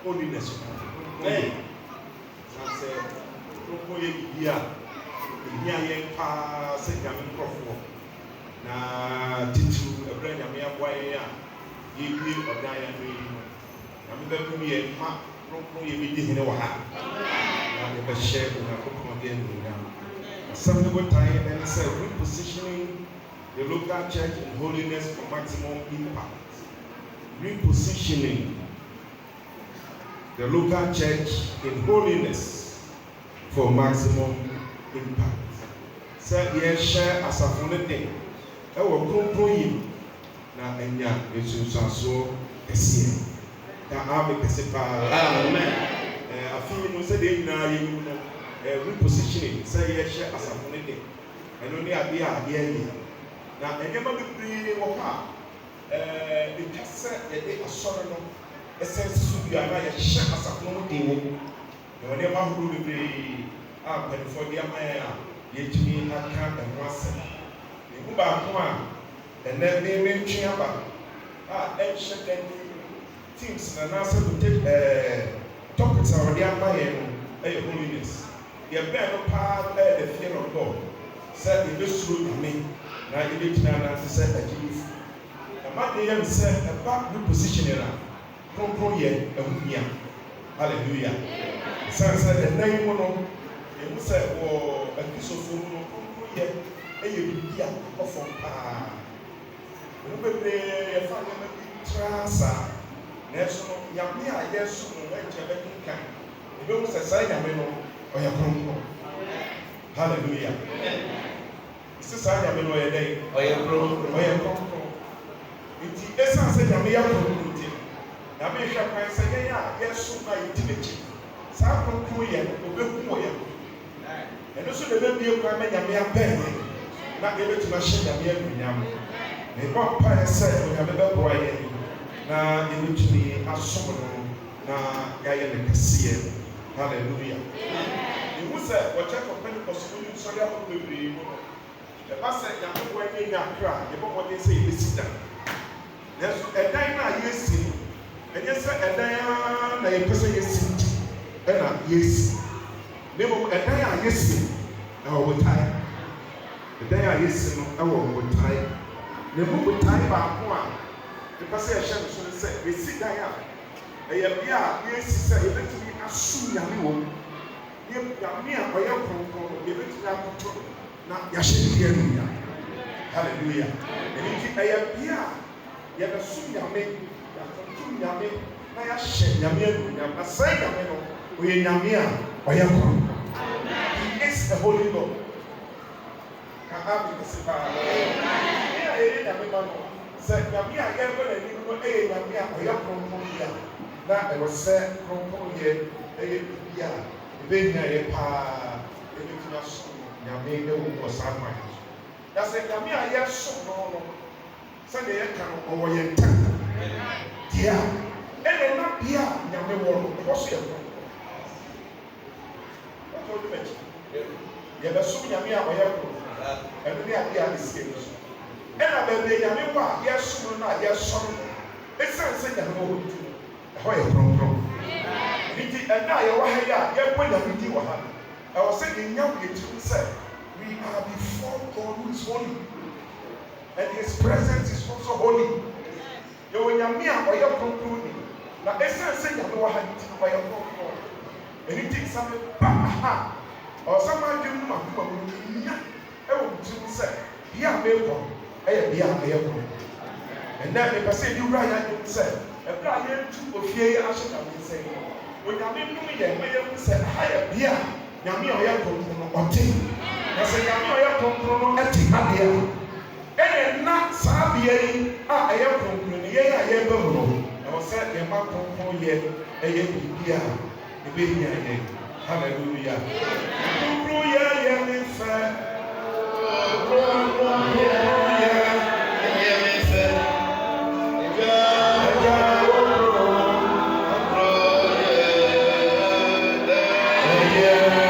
holiness. Hey, I said, here, here, say, I'm profitable. Na titu ebra nyame aboye a yebi odan ya no yi nyame be ku ye ma kronkron ye bi di hene wa ha na ye be share na kronkron again na some people time and say repositioning the local church in holiness for maximum impact. Repositioning the local church in holiness for maximum impact. Say ye share asafo ne thing. Ewo kronkron yi na enya esunsanso esie na ame kese pa amen afi no se de nyina ye no repositioning say ye share asafo ne de eno ne ade a ye na enyema bibiri wo ha de kase ye de asore no essence su bia na ye share asafo no de wo no ne ma hu bibiri a penfo de amaya ye tumi aka enwa se Baako a ɛnɛ ne ntwe aba a ɛhyɛ dan teams na nasa to take topics a wɔde aba yɛn no ɛyɛ holiness yɛbɛn no paa ɛyɛ the fear of God sɛ yɛbɛsuro nyame na yɛbɛgyina nante sɛ agyinifo ɛma de yɛm sɛ ɛba repositioning a kronkron yɛ ahonia hallelujah san sɛ ɛnɛ yi mu no yɛmu sɛ wɔ akrisofo mu no kronkron yɛ ɛyɛ bibi a ɔfɔ paa ɛnu bebree yɛfa nneɛma bi tra saa nanso no nyame a yɛso no ɛnkyɛ bɛkenkan ebimu sɛ saa nyame no ɔyɛ kronkron hallelujah sɛ saa nyame no ɔyɛ dɛn ɔyɛ kronkron nti ɛsan sɛ nyame yɛ kronkron nti nyame hwɛ kwan sɛ yɛn a yɛso a yɛdi n'akyi saa kronkron yɛ ɔbɛhu wɔ yɛn ɛno nso na ɛbɛbie kwan ma nyame abɛn yɛn na yɛbɛtumi ahyɛ nyame anuonyam na ɛbɔ mpaeɛ sɛ onyame bɛboa yɛn na yɛbɛtumi asom no na yɛayɛ ne kɛseɛ hallelujah ɛhu sɛ wɔkyɛ kɔpɛ ne kɔsomo ne nsɔre ahodoɔ bebree mu no ɛba sɛ nyame boa yɛn nya akra a yɛbɔ mmɔden sɛ yɛbɛsi da nanso ɛdan no a yɛsi no ɛnyɛ sɛ ɛdan a na yɛpɛ sɛ yɛsi nti ɛna yɛsi na mmom ɛdan a yɛsi na wɔbotae ɛdan a yɛsi no ɛwɔ botae na mu botae baako a yɛpɛ sɛ yɛhyɛ no so no sɛ yɛsi dan a ɛyɛ bea a yɛsi sɛ yɛbɛtumi asom nyame wɔ mu nyame a ɔyɛ kronkron no yɛbɛtumi akoto na yɛahyɛ ne deɛ anuonyam hallelujah ɛno nti ɛyɛ bea a yɛbɛsom nyame yɛakontom nyame na yɛahyɛ nyame anuonyam na sɛ nyame no ɔyɛ nyame a ɔyɛ kronkron he is a holy God ka amen kɛse paa ɛyɛ a yɛyɛ nyame ma no sɛ nyame a yɛbɛ n'anim no ɛyɛ nyame a ɔyɛ kronkron yi a na ɛwɔ sɛ kronkron yɛ ɛyɛ biribi a ɛbɛnyina yɛ paa ɛbɛtumi asom nyame ɛwɔ mu wɔ saa kwan so na sɛ nyame a yɛsom no no sɛdeɛ yɛka no ɔwɔ yɛn ntam deɛ a ɛna na bea a nyame wɔ no ɛhɔ so yɛ kronkron wɔtɔ ɔde m'akyi yɛbɛsom nyame a ɔyɛ kronkron ɛno ne adeɛ a ɛsi ani so ɛna baabi nyame wɔ a yɛsom no a yɛsɔre no ɛsiane sɛ nyame wɔ hɔ nti ɛhɔ yɛ kronkron nti ɛna a yɛwɔ ha yi a yɛbɔ nyame di wɔ ha ɛwɔ sɛ yɛnya wo yɛtirim sɛ we are before God who is holy and his presence is also holy yɛwɔ nyame a ɔyɛ kronkron ni na ɛsiane sɛ nyame wɔ ha nti ɔyɛ kronkron ɛno nti same ba ha ɔsama adwene no makoma mu nya ɛwɔ wo tirim sɛ bia a mekɔ ɛyɛ bia a ɛyɛ kronkron ɛnɛ mepɛ sɛ yɛde wura yɛ adwene sɛ ɛberɛ a yɛntu ofie yi ahyɛ nyame nsɛ yi onyame nom yɛ ma yɛhu sɛ ha yɛ bia a nyame a ɔyɛ kronkron no ɔte na sɛ nyame a ɔyɛ kronkron no ɛte adeɛ a ɛnɛ na saa bea yi a ɛyɛ kronkron no yɛn a yɛbɛ mu no ɛwɔ sɛ yɛma kronkron yɛ ɛyɛ biribi a ɛbɛhia yɛn hallelujah kronkron yɛ me fɛ kronkron yɛ me fɛ Yeah.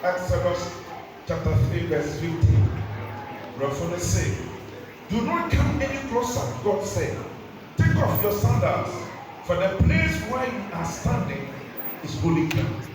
Exodus chapter 3 verse 15. Referee say, do not come any closer, God said. Take off your sandals, for the place where you are standing is holy ground.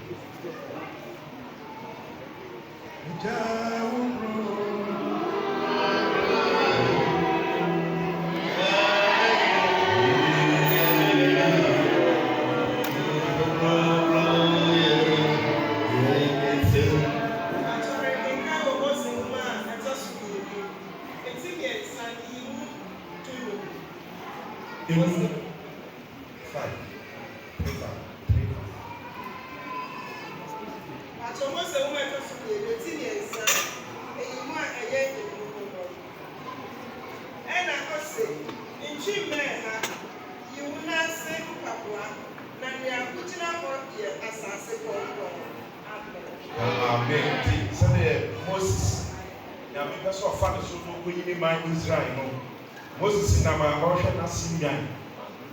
Moses na ma ɔhwɛ n'asi nyan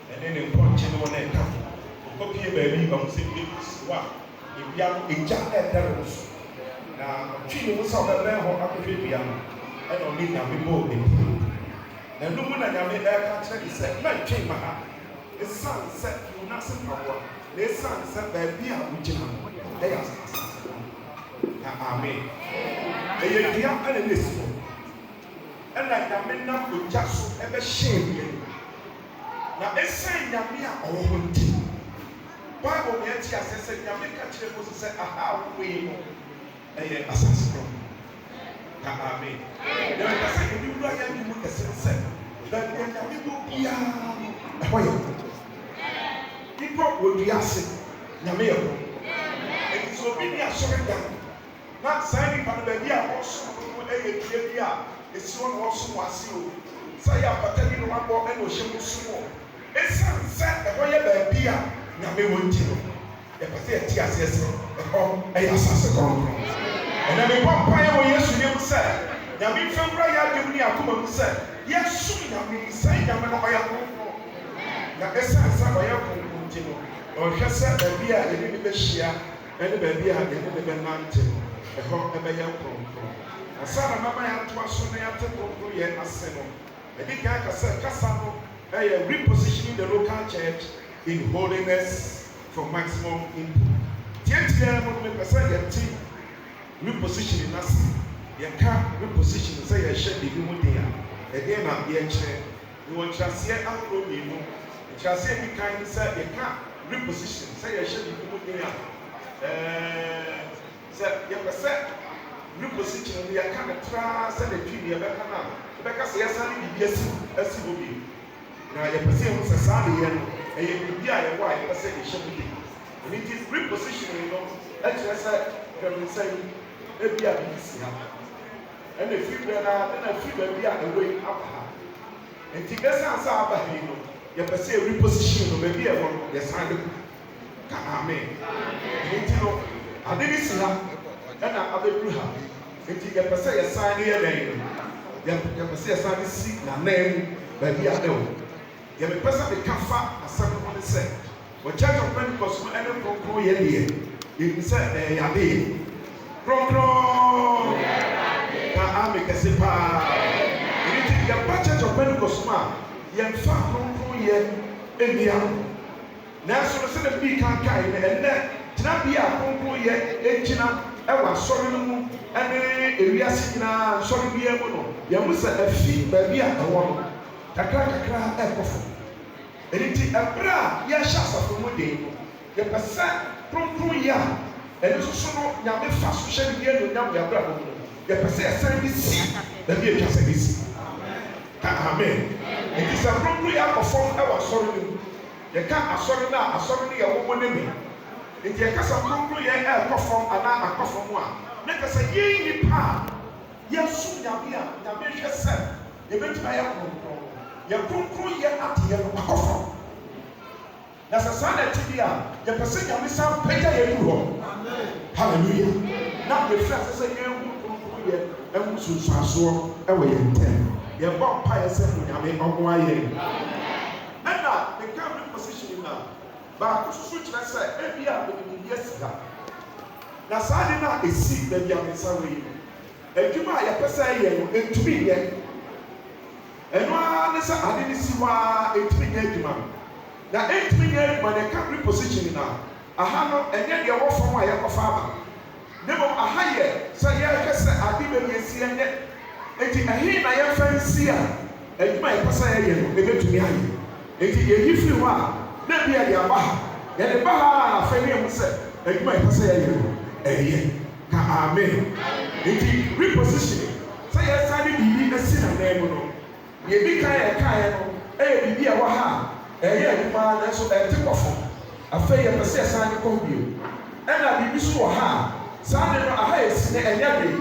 ɛne ne mpɔnkye no na ɛka ɔkɔpie baabi ba mo sɛ ebi wa ebia no egya ɛdɛrɛ no so na ɔtwi ne ho sɛ ɔbɛbɛn hɔ akɔhwɛ bia no ɛna ɔne nyame bɔ ebi na ɛnum na nyame ɛka kyerɛ ne sɛ mɛntwe ma ha esan sɛ wɔn ase mpaboa na esan sɛ baabi a wogyina no ɛyɛ asase na amen ɛyɛ dua ɛna ne esi hɔ. ɛna nyame nam ogya so ɛbɛhyɛ wie na ɛsɛn nyame a ɔwɔ hɔ nti Bible na ɛte asɛ sɛ nyame ka kyerɛ Moses sɛ aha wei no ɛyɛ asase no ka amen na ɛka sɛ ebi wura yɛ bi mu kɛse sɛ baabi a nyame bɔ biara ɛhɔ yɛ nipa wɔ dua ase nyame yɛ hɔ ɛti sɛ obi ni asɔre da na saa nipa no baabi a ɔso no ɛyɛ dua bi a esi wɔn na wɔso wɔ ase o sɛ yɛ apata bi na wabɔ ɛna ɔhyɛ mu so wɔ esan sɛ ɛhɔ yɛ baabi a nyame wɔ nti no yɛpɛ sɛ yɛte aseɛ sɛ ɛhɔ ɛyɛ asase kɔnkɔn ɛna mebɔ mpaeɛ wɔ Yesu ne mu sɛ nyame mfa nwura yɛ adwom ne akoma mu sɛ yɛsom nyame sɛn nyame no ɔyɛ kɔnkɔn na esan sɛ ɔyɛ kɔnkɔn nti no ɔhwɛ sɛ baabi a yɛne ne bɛhyia ɛne baabi a yɛne ne bɛnante no ɛhɔ ɛbɛyɛ kɔnkɔn asana mama ya ntoa so na ya te kɔnkɔn yɛ ase no ɛdi kan kasa no ɛyɛ repositioning the local church in holiness for maximum impact tietia mo me pɛsɛ yɛte repositioning n'ase yɛka repositioning sɛ yɛhyɛ bibi mu den a ɛdeɛ na yɛkyerɛ ne wɔn kyerɛseɛ ahorow mmienu kyerɛseɛ bi kan sɛ yɛka repositioning sɛ yɛhyɛ bibi mu den a sɛ yɛpɛsɛ repositioning no yɛka ne traa sɛ ne twi ne yɛbɛka no a yɛbɛka sɛ yɛsan ne biribi asi hɔ bi na yɛpɛ sɛ yɛhu sɛ saa ne yɛ no ɛyɛ biribi a yɛwɔ a yɛpɛ sɛ yɛhyɛ mu den ɛno nti repositioning no ɛkyerɛ sɛ hwɛmensɛ yi ebi a biribi si ha ɛna efiri bɛn na ɛna efiri baabi a ɛwɔ yi aba ha nti ɛsan sɛ aba ha yi no yɛpɛ sɛ repositioning no baabi a ɛwɔ no yɛsan de ka amen ɛno nti no ade ne si ha ɛna abɛduru ha nti yɛpɛ sɛ yɛsan ne yɛ dɛn yɛpɛ sɛ yɛsan ne si n'anan mu baabi a ɛwɔ yɛpɛ sɛ meka fa asɛm no ne sɛ wɔ church of Pentecost no ɛne kronkron yɛ deɛ yɛnim sɛ ɛyɛ yade kronkron na ame kɛse paa nti yɛba church of Pentecost no a yɛmfa kronkron yɛ ɛnua nanso no sɛ na bi kankan no ɛnɛ tenabea a kronkron yɛ ɛgyina ɛwɔ asɔre no mu ɛne ewiase nyinaa nsɔre biara mu no yɛn sɛ afi baabi a ɛwɔ no kakra ɛkɔ fam ɛni ti ɛbrɛ a yɛhyɛ asafo mu den no yɛpɛ sɛ kronkron yɛ a ɛno nso no nyame fa so hyɛ ne yɛn no nyam yɛbrɛ no yɛpɛ sɛ yɛsan bi si baabi atwa sɛ bi si ka amen nti sɛ kronkron yɛ akɔ fam ɛwɔ asɔre no mu yɛka asɔre no a asɔre no yɛ wɔwɔ ne mu nti yɛkasa kronkron yɛ ɛkɔ fam anaa akɔ fam a ne kasa yɛn nipa a yɛnso nyame a nyame hwɛ sɛ yɛbɛtumi ayɛ kronkron yɛ kronkron yɛ ate yɛ no akɔ fam na sɛ saa na ɛte bi a yɛpɛ sɛ nyame san pagya yɛ du hɔ hallelujah na yɛfrɛ sɛ sɛ yɛnhu kronkron yɛ ɛho sunsuasoɔ ɛwɔ yɛn ntɛm yɛbɔ mpaeɛ sɛ nyame ɔmo ayɛ ɛna meka repositioning a baako soso kyerɛ sɛ ebi a bɛbi yɛ sika na saa de na esi baabi a mensa wɔ yi adwuma a yɛpɛ sɛ yɛ no ntumi yɛ ɛno ara ne sɛ ade ne si hɔ a ntumi yɛ adwuma na ntumi yɛ adwuma na ɛka repositioning na aha no ɛnyɛ deɛ ɛwɔ fam a yɛkɔfa aba ne mmom aha yɛ sɛ yɛhwɛ sɛ ade baabi esi ɛnyɛ eti ɛhe na yɛmfa nsi a adwuma a yɛpɛ sɛ yɛyɛ no ɛbɛtumi ayɛ eti yɛyi firi hɔ a na bi yɛde aba ha yɛde ba ha a afɛ ne mu sɛ adwuma a yɛpɛ sɛ yɛyɛ no ɛyɛ ka amen eti repositioning sɛ yɛsa de biribi asi na nan mu no yɛbi kan yɛkaeɛ no ɛyɛ biribi a ɛwɔ ha a ɛyɛ adwuma nanso ɛte kɔ fam afei yɛpɛ sɛ yɛsan de kɔ bio ɛna biribi so wɔ ha a saa de no aha yɛsi ne ɛnyɛ hwee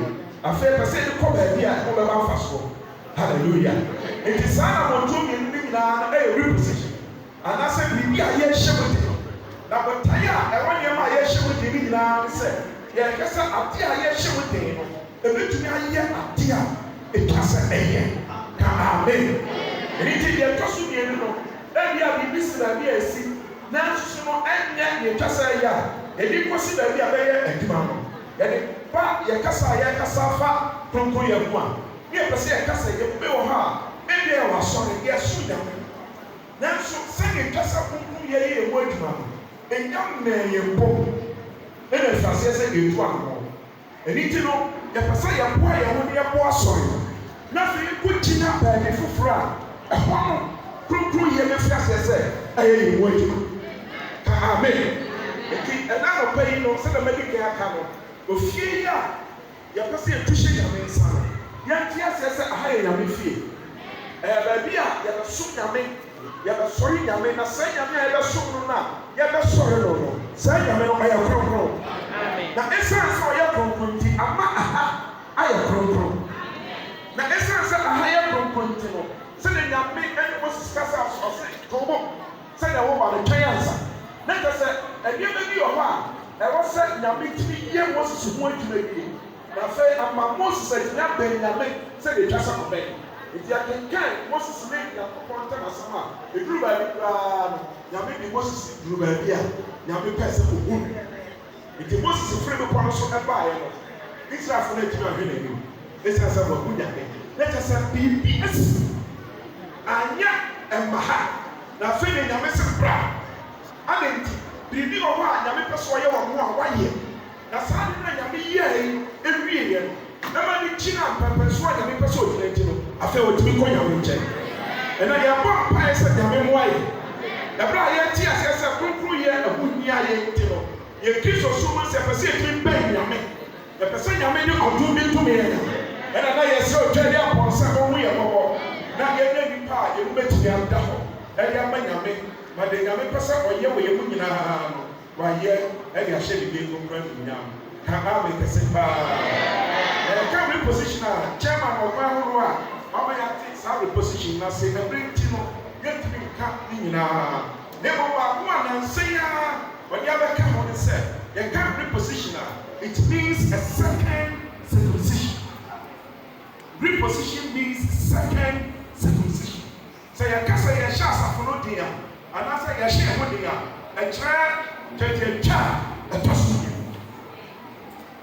afei yɛpɛ sɛ yɛde kɔ baabi a wɔbɛba mfa soɔ hallelujah eti saa na wɔnto mmienu ne nyinaa no ɛyɛ reposition anaasɛ biribi a yɛhyɛ mu de na botaeɛ a ɛwɔ nneɛma a yɛhyɛ mu de ne nyinaa ne sɛ yɛhwɛ sɛ ade a yɛhyɛ mu de no ɛbɛtumi ayɛ ade a ɛtwa sɛ ɛyɛ ka amen ɛne nti deɛ ɛtɔ so mmienu no ɛbi a biribi si baabi a ɛsi nanso so no ɛnyɛ deɛ ɛtwa sɛ ɛyɛ a ɛde kɔsi baabi a bɛyɛ adwuma no yɛde ba yɛkasa a yɛkasa fa kronkron yɛ mu a ne yɛpɛ sɛ yɛkasa yɛbɛ wɔ hɔ a ebi a ɛwɔ asɔre yɛso nyame nanso sɛdeɛ ɛtwa sɛ kronkron yɛyɛ ɛmu adwuma no ɛnya mmɛn yɛn mpo ɛna ɛfiaseɛ sɛ yɛtu ano ɛne nti no yɛpɛ sɛ yɛboa yɛn ho ne yɛboa asɔre na afei kɔgyina baabi foforɔ a ɛhɔ no kronkron yɛ bɛfiaseɛ sɛ ɛyɛ yɛn mu adwuma ka amen eti ɛna anɔpa yi no sɛdeɛ mɛdi kan aka no ofie yi a yɛpɛ sɛ yɛtu hyɛ nyame nsa no yɛnte aseɛ sɛ aha yɛ nyame fie ɛyɛ baabi a yɛbɛso nyame yɛbɛsɔre nyame na sɛ nyame a yɛbɛso no no a yɛbɛsɔre no no sɛ nyame no ɔyɛ kronkron na ɛsiane sɛ ɔyɛ kronkron nti ama aha ayɛ kronkron na ɛsiane sɛ aha yɛ kronkron nti no sɛdeɛ nyame ɛne Moses kasa ɔse tɔbɔ sɛdeɛ wɔba no twɛn ansa na kyɛ sɛ nneɛma bi wɔ hɔ a ɛwɔ sɛ nyame tumi yɛ Moses ho adwuma bi na afei ama Moses atumi abɛn nyame sɛdeɛ ɛtwa sɛ ɔbɛn nti akenkan Moses ne Nyankopɔn ntam asɛm a ɛduru baabi koraa no nyame de Moses duru baabi a nyame pɛ sɛ ɔhu no nti Moses firi bepɔ no so ɛbaeɛ no Israelfo no atumi ahwɛ n'anim ɛsiane sɛ wahu nyame na kyɛ sɛ biribi asi anyɛ ɛmma ha na afei ne nyame sɛ bra ana nti biribi wɔ hɔ a nyame pɛ sɛ ɔyɛ wɔ ho a wayɛ na saa de na nyame yɛe ɛwieɛ no ɛma ne gyina mpɛmpɛnsoɔ a nyame pɛ sɛ ɔgyina nti no afei ɔtumi kɔ nyame nkyɛn ɛna yɛbɔ mpaeɛ sɛ nyame mmoa yɛ ɛberɛ a yɛte aseɛ sɛ kronkron yɛ ahonni a yɛ nti no yɛn Kristo so mu sɛ ɛpɛ sɛ yɛtumi bɛn nyame yɛpɛ sɛ nyame ne ɔdom bi ntumi yɛ ɛna na yɛsɛ ɔtwade apɔnsa ɔho yɛ mmɔbɔ na yɛnyɛ nnipa a yɛmu bɛtumi ada hɔ ɛde ama nyame ma de nyame pɛ sɛ ɔyɛ wɔ yɛn mu nyinaa no wayɛ ɛde ahyɛ ne din nkɔnkɔn nyinaa ka ame kɛse paa ɛka reposition a chairman ɔman ahorow a ɔma yɛate saa reposition na sɛ ɛberɛ nti no yɛntumi nka ne nyinaa na mmom baako a nansa yi a wɔde abɛka ho ne sɛ yɛka reposition a it means a second circumcision. Reposition means second circumcision. Sɛ yɛka sɛ yɛhyɛ asafo no den a anaasɛ yɛhyɛ ɛho den a ɛkyerɛ twɛtwɛtwa a ɛtɔ so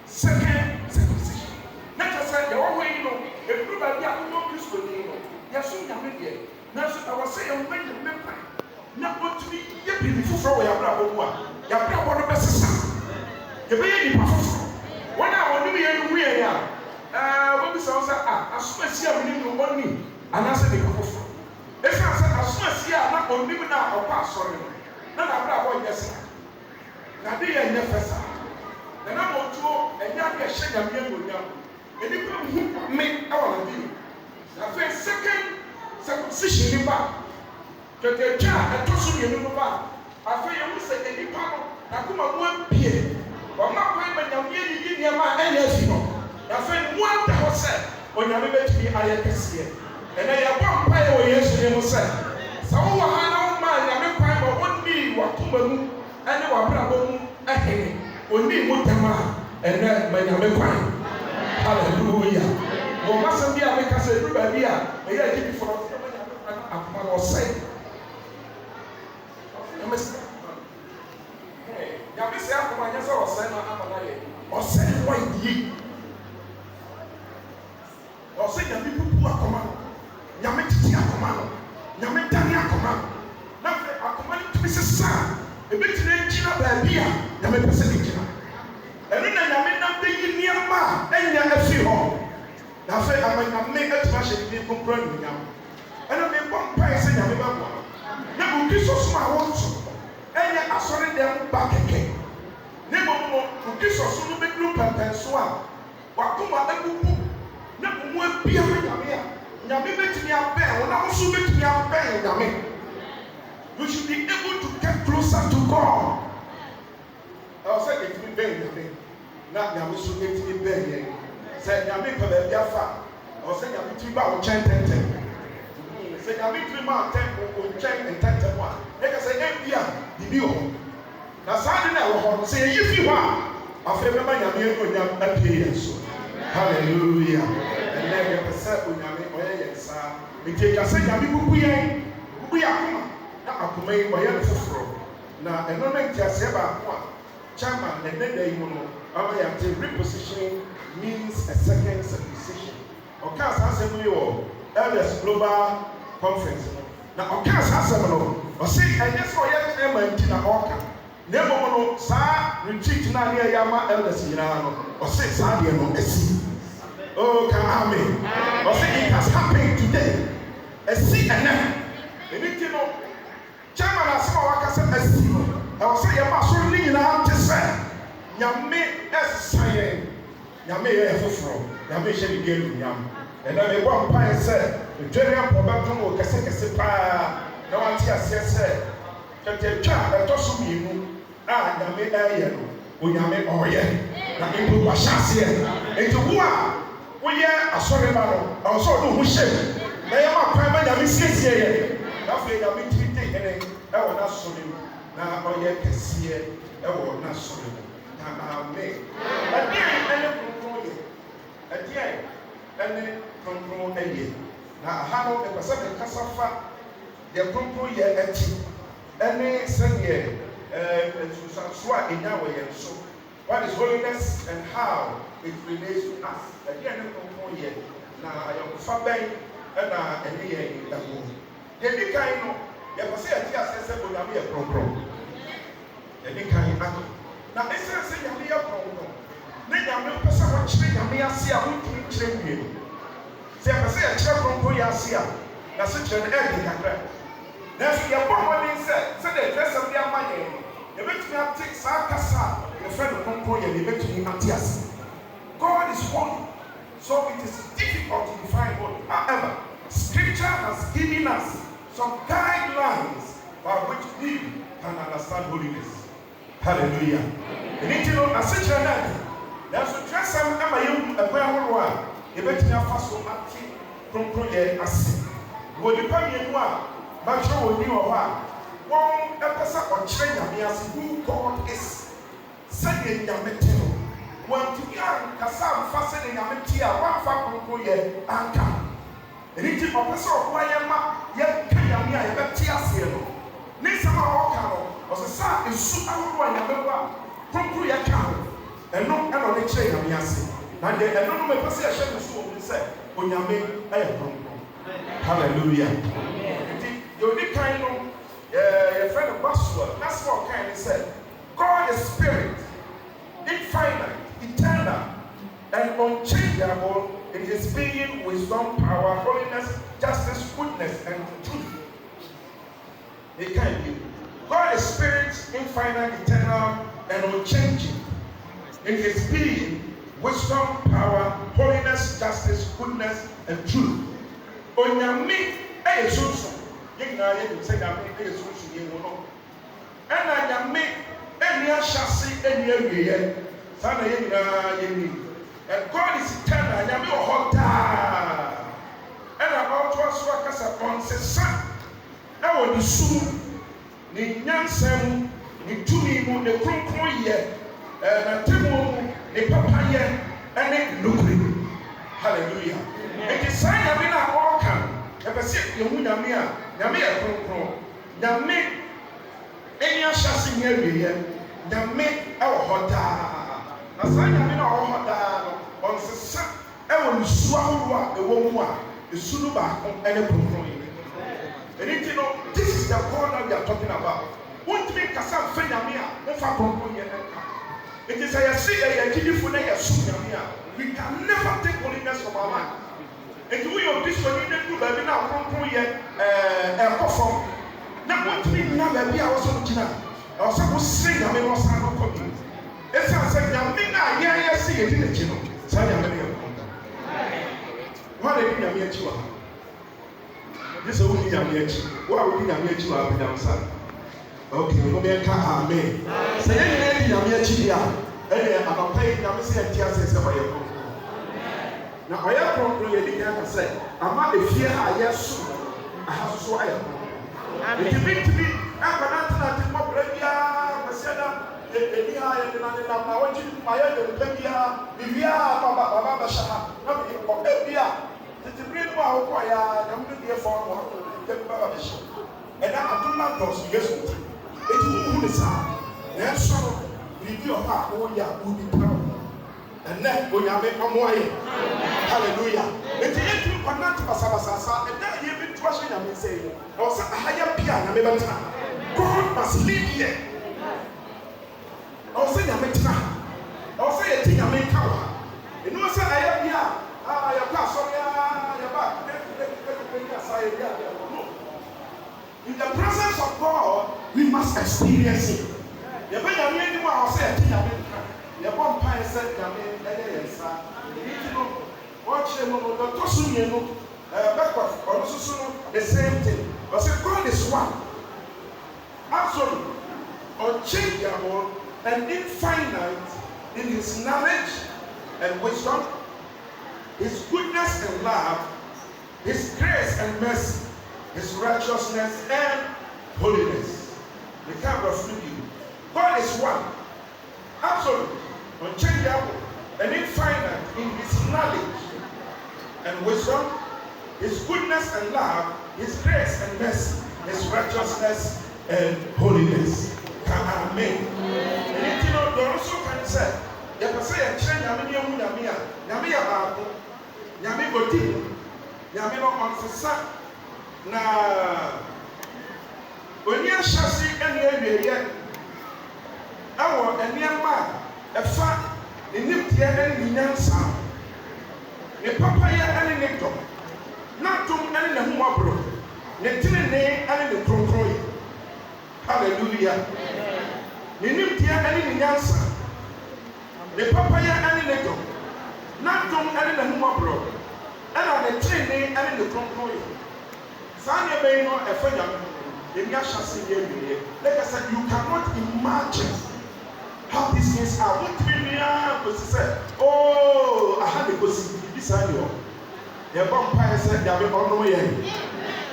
second circumcision. Na kyerɛ sɛ yɛwɔ hɔ yi no ɛduru baabi a wowɔ Kristo din no yɛso nyame deɛ nanso ɛwɔ sɛ yɛwɔ nyame pa na ɔtumi yɛ biribi foforɔ wɔ yɛabrabɔ mu a yɛabrabɔ no bɛsesa yɛbɛyɛ nnipa foforɔ wɔn a wɔnom yɛ no wuyɛ a wɔbisa wo sɛ asomasi a menim no ɔnni anaasɛ nnipa foforɔ ɛsiane sɛ asomasi a na ɔnim no a ɔkɔ asɔre no na n'abrabɔ nyɛ saa na de yɛ nyɛ fɛ saa na na mɔtuo ɛnyɛ ade ɛhyɛ nyame anuonyam nnipa hu me ɛwɔ n'adeɛ na afei second circumcision ni ba twɛtwɛtwa a ɛtɔ so mmienu no ba afei yɛhu sɛ nnipa no n'akoma mu abie ɔma kwan ma nyame yiyi nneɛma a ɛnyɛ afi no na afei mu ada hɔ sɛ onyame bɛtumi ayɛ kɛseɛ ɛnɛ yɛbɔ mpaeɛ wɔ Yesu ne mu sɛ sɛ wowɔ ha na woma nyame kwan ma ɔnnii w'akoma mu ɛne w'abrabɔ mu ɛhene ɔnnii mu dɛm a ɛnɛ ma nyame kwan hallelujah wɔn asɛm bi a meka sɛ ɛduru baabi a ɛyɛ agyidifoɔ akoma na ɔsɛe Nyame sɛ akoma nyɛ sɛ ɔsɛe no ama no ayɛ ɔsɛe no wayɛ ɔsɛ nyame pupu akoma no nyame tete akoma no nyame dane akoma no na afei akoma no tumi sesa a ɛbɛtumi gyina baabi a nyame pɛ sɛ ne gyina ɛno na nyame nam bɛyi nneɛma a ɛnyɛ afiri hɔ na afei ama nyame atumi ahyɛ ne kronkron anuonyam ɛna mebɔ mpaeɛ sɛ nyame bɛboa na okristo som a wɔnso ɛnyɛ asɔre dɛm ba kɛkɛ ne mmom no okristo so no bɛduru pɛmpɛn so a wakoma abubu na mu abia ma nyame a nyame bɛtumi abɛn wo na wo so bɛtumi abɛn nyame. You should be able to get closer to God. I was saying it will be nyame na nyame so bɛtumi bɛn yɛn sɛ nyame pɛ baabi afa I was saying nyame tumi ba wo nkyɛn tɛntɛn sɛ nyame tumi ma atɛn wo nkyɛn ntɛntɛn mu a ɛka sɛ ɛbia bibi wɔ hɔ na saa de na ɛwɔ hɔ no sɛ yɛyi fi hɔ a afei bɛma nyame anuonyam apie yɛn so. Hallelujah. And then you say, "Onyame, oye yensa." Nti ka sɛ nyame bubu yɛn akoma na akoma yi ɔyɛ no foforɔ na ɛno na nti asɛ baako a chairman na ɛnɛ da yi mu no ama yɛate repositioning means a second circumcision. Ɔka saa asɛm yi wɔ Elders Global Conference no na ɔka saa asɛm no ɔse ɛnyɛ sɛ ɔyɛ chairman nti na ɔka na mmom no saa retreat na ne ɛyɛ ama elders nyinaa no ɔse saa deɛ no asi. Oh, come amen. But see, it has happened today. A see and then. Anything no. Chairman has some workers a see. I will say, you must really know to say. Yame as saying. Yame is from. Yame shall be given yam. And then the one pie said, the general problem will cassette pa. No one said, can tell child that also be Yame air. Yame or yet. Nothing to wash us here. And to what? We are a sorry man, I was so who shame. They are my primary siesie. After you have been treated, I will not sorry. Now, I can see it, I will not sorry. Amen. At the end, at the end, and control a year. Now, how the Pacific Casafa, the control year at tea. And they send here, to swat in our way. So, what is holiness and how it relates to us? Again, here. Now, I am Fabian and a year in the moon. The big kind of Yapasia says, will be a program. The big kind of now, this is a mere program. Then I will pass a watch me, I may see a weekly train. Say, I say a chair from Yasia. That's such an ending. That's the appointment said, the dress of their money. The victim of takes Sakasa, the friend of Concoy, and the victim of Tias. God is holy, so it is difficult to define holy. However, Scripture has given us some guidelines by which we can understand holiness. Hallelujah. You need to know as such a man. There's a dress I'm a prayer one. You bet me a fast one from Proye as will depend on one, but you will know one episode or train me as who God is. Saying your material. When to young Kassam fastening a metia, one family year and come. And it is a person of Wayama, yet Kayamia, Batiasio. Nisama Okano was a son in Super Wayama, Prompruya Kano, and no other chain of Yasi. And the anonymous possession is so said, Onyame, I am Hallelujah. You need kind of a friend of Basua, that's what kind of said. God is spirit, infinite, eternal, and unchangeable in his being, wisdom, power, holiness, justice, goodness, and truth. It can be. God is spirit, infinite, eternal, and unchanging in his being, wisdom, power, holiness, justice, goodness, and truth. Onyame eyesusu, yengina ye say nyame eyesusu ye no. Ena nyame eni ahyase eni awiye. Sana yengina yeni. And God is eternal. Nyame ohota. Ena otwa so akasa onsesa. Na wo ni su ni nyansam ni tumi mu ne kronkron ye. Na temu ni papa ye ene nukuri. Hallelujah. It is saying that we are all come. Ever see you nyame a kronkron. Nyame eni ahyase eni awiye. nyame ɛwɔ hɔ daa na saa nyame na ɔwɔ hɔ daa no ɔnsesa ɛwɔ nsuo ahorow a ɛwɔ mu a nsuo no baako ɛne kronkron yi ɛni ti no this is the God that we are talking about wontumi kasa mfe nyame a wofa kronkron yɛ ɛka it is a yɛsi ɛyɛ agyidifo na yɛso nyame a we can never take holiness from our life eti woyɛ obi so ni ne du baabi na kronkron yɛ ɛkɔ fam na wontumi nna baabi a wɔsɔ no gyina ɔsɛ wosiri nyame no ɔsan no kɔ bi ɛsiane sɛ nyame no a yɛn yɛsi yɛdi n'akyi no saa nyame no yɛ kronkron wɔn a yɛdi nyame akyi wɔ ha gye sɛ wodi nyame akyi wo a wodi nyame akyi wɔ ha bɛdam sa ok wɔn yɛn ka amen sɛ yɛn nyinaa di nyame akyi bi a ɛyɛ anɔpa yi nyame sɛ yɛn ti ase sɛ ɔyɛ kronkron na ɔyɛ kronkron yɛ di kan ka sɛ ama efie a yɛso aha soso ayɛ kronkron ntumi akɔnantena mmɔbrɛ biara bɛsɛ na ɛni ha yɛde na nenam na wɔgye ayɛ yɛ nipa biara biribiara baba bɛhyɛ ha na ɔbɛ bi a tete bere no a wokɔeɛ a nyame no deɛ fɔm wɔ nipa bi baba bɛhyɛ ɛna adoma dɔso yesu nti ɛti wohu ne saa nanso no biribi wɔ hɔ a wɔyɛ a wodi paa ɛnɛ onyame ɔmo ayɛ hallelujah ɛti yɛtumi kɔnante basabasasa ɛnɛ yɛbɛtu ahyɛ nyame nsɛ yi ɛwɔ sɛ ahayɛ bia nyame bɛtena God must live here ɛwɔ sɛ nyame tena ha ɛwɔ sɛ yɛte nyame nka wɔ ha ɛnu wɔ sɛ ayɛ bia yɛkɔ asɔre yɛba in the presence of God we must experience it yɛbɛ nyame anim a wɔ sɛ yɛte nyame nka yɛbɔ mpae sɛ nyame ɛyɛ yɛn nsa ɛnti no wɔkyerɛ mu no dɔtɔ so mmienu bɛkɔ ɔno soso no the same thing ɔsɛ God is one absolute unchangeable and infinite in his knowledge and wisdom, his goodness and love, his grace and mercy, his righteousness and holiness. The kind of you. God is one, absolute, unchangeable, and infinite in his knowledge and wisdom, his goodness and love, his grace and mercy, his righteousness and holiness. Amen. And you know, the also can say, you can say a change Yamia, Yamia Babu, Yami Goti, Yamino on Fissa. Now, when you shall see any area, our and young man, a fat, the niptia and the young son, the papaya and the nickel, not to any of Mobro, the tinny and the Croncroy. Hallelujah. The niptia and the young son, the papaya and the nickel, not to any of Mobro, and on the tinny and the Croncroy. Sanya may not a friend in Yasha. Like I said, you cannot imagine how these things are. What we need to say, oh, I had a possibility this annual. The vampire said, there will be no way.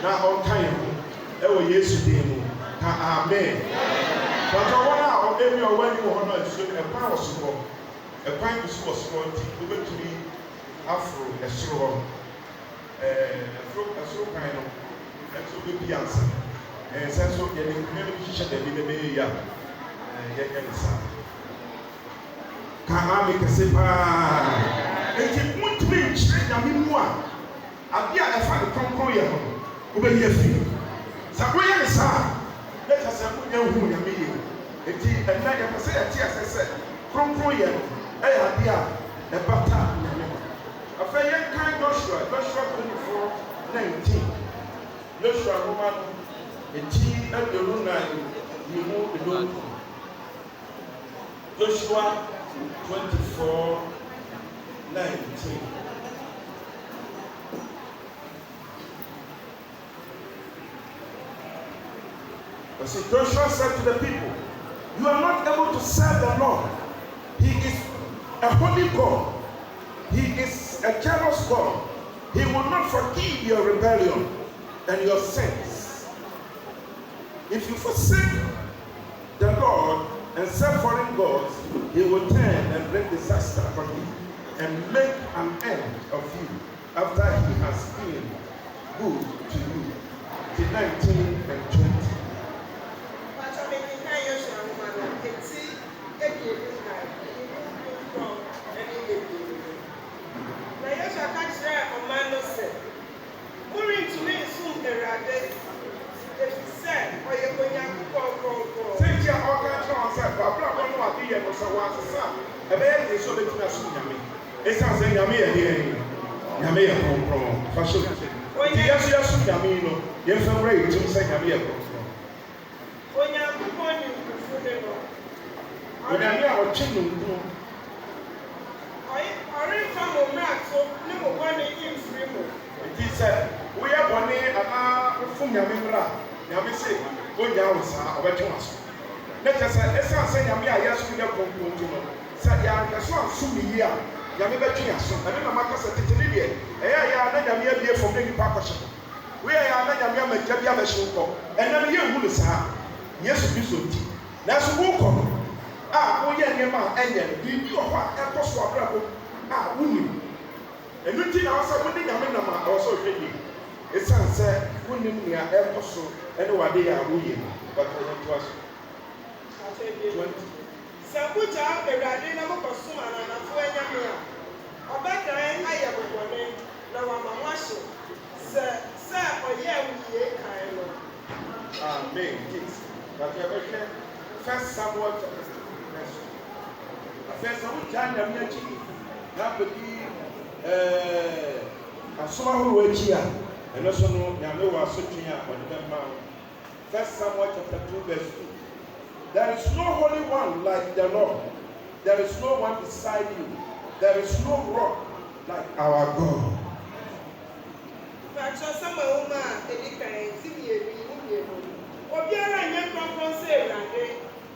Now, all kind of, there were yesterday. Amen. But I want to every when you want to a power small, a pint was small, over to be afro, a straw, a straw kind of. So we be answer. And so getting communication that we may ya. Can I make a sepa? It won't be strange. I mean, one. I'll be a fan of Concoya. Over here, Saboya is hard. Let us have no who you mean. It is a night of say, as I said, Concoya, a idea, a bata. A fair kind Joshua 24:19. Joshua Roman, the T and the Luna, you know the Lord. Joshua 24:19. So Joshua said to the people, you are not able to serve the Lord. He is a holy God. He is a jealous God. He will not forgive your rebellion and your sins. If you forsake the Lord and serve foreign gods, he will turn and bring disaster upon you and make an end of you after he has been good to you. 19 and 20. ɛbɛyɛ de so bɛtumi aso nyame ɛsan sɛ nyame yɛ deɛ nyame yɛ kronkron fa so nti yɛso nyame no yɛmfa wura yɛtum sɛ nyame yɛ kronkron Onyankopɔn ne nkufu de no onyame a ɔtwe no nko ɔremfa mo mmarato ne mo bɔne mfiri mo nti sɛ woyɛ bɔne anaa wofom nyame mmara nyame sɛ ɔnya wo saa ɔbɛtwe w'aso na kyɛ sɛ ɛsiane sɛ nyame a yɛso yɛ kronkron nti no sɛ yɛanhwɛ so ansom ne yie a nyame bɛtwe yɛaso ɛne na maka sɛ tete ne deɛ ɛyɛ yɛ a na nyame abie fam na nnipa akɔhyɛ no woyɛ yɛ a na nyame amagya bi abɛhye wo kɔ ɛnam yɛnhu no saa yesu kristo nti nanso wokɔ no a woyɛ nneɛma a ɛnyɛ no biribi wɔ hɔ a ɛkɔ so abrabɔ a wonim ɛno nti na wɔsɛ wode nyame nam a ɛwɔ sɛ ɔhwɛ yie ɛsiane sɛ wonim nea ɛkɔ so ɛne wade yɛ a woyɛ no bɛka yɛntoa so sɛ wogyaa Awurade na mokɔsom ananafo anyame a ɔbɛdan ayɛ bɔbɔne na wama mo ahye sɛ ɔyɛ wo yie kan no amen but yɛbɛhwɛ 1 Samuel chapter 6 afei sɛ wogyaa nyame akyi na apɛdi asom ahorow akyi a ɛno so no nyame wɔ asotwe a ɔde bɛma wo 1 Samuel chapter 2 verse 2 there is no holy one like the Lord, there is no one beside you, there is no rock like our God. Patrɔ Samuel ma edi kan ti mmienu obiara nyɛ kronkron sɛ Awurade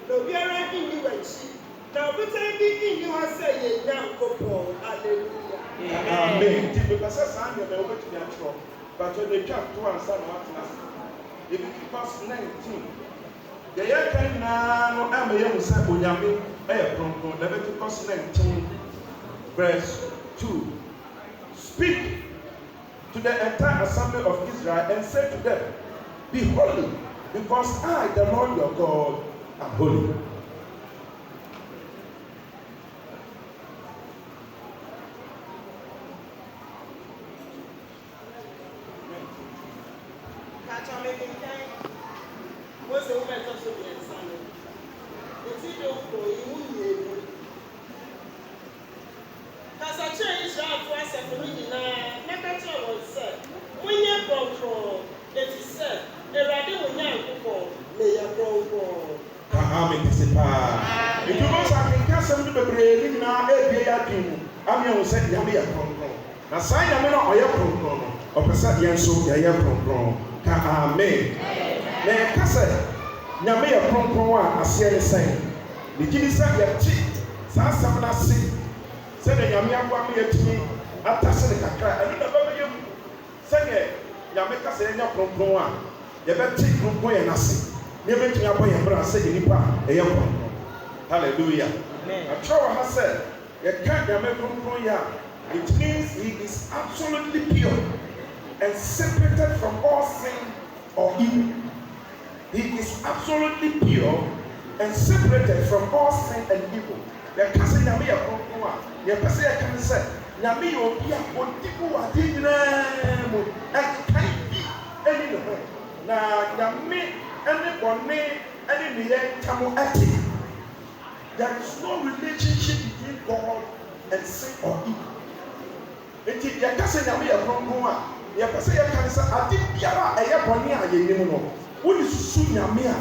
na obiara nni w'akyi na obiara bi nni hɔ sɛ yɛ Nyankopɔn hallelujah amen ti bɛ sɛ saa nneɛma wobɛtumi atwerɛ patrɔ de twa to ansa na watena ase ebi verse 19 yɛyɛ kan nyinaa no ama yɛhu sɛ onyame ɛyɛ kronkron Leviticus 19 verse 2 speak to the entire assembly of Israel and say to them, be holy, because I, the Lord your God, am holy. Na saa nyame no ɔyɛ kronkron no ɔpɛ sɛ yɛn nso yɛyɛ kronkron ka amen na yɛka sɛ nyame yɛ kronkron a aseɛ ne sɛn ne gyi ne sɛ yɛte saa asɛm no ase sɛdeɛ nyame aboa ma yɛtumi atase ne kakra ɛno na bɛbɛyɛ mu sɛdeɛ nyame ka sɛ yɛnyɛ kronkron a yɛbɛte kronkron yɛn ase ne yɛbɛtumi abɔ yɛn bra sɛ yɛ nipa a ɛyɛ kronkron hallelujah atwerɛ wɔ ha sɛ yɛka nyame kronkron yɛ a it means he is absolutely pure and separated from all sin or evil. He is absolutely pure and separated from all sin and evil. The cousin Yami Yakoa, your person can say, Yami Odia, what people are digging and can't be any of them. Now, Yami, anybody, any Tamu Ati. There is no relationship between God and sin or evil. Enti yɛka sɛ nyame yɛ kronkron a yɛpɛ sɛ yɛka ne sɛ ade biara a ɛyɛ bɔne a yɛnim no wode susu nyame a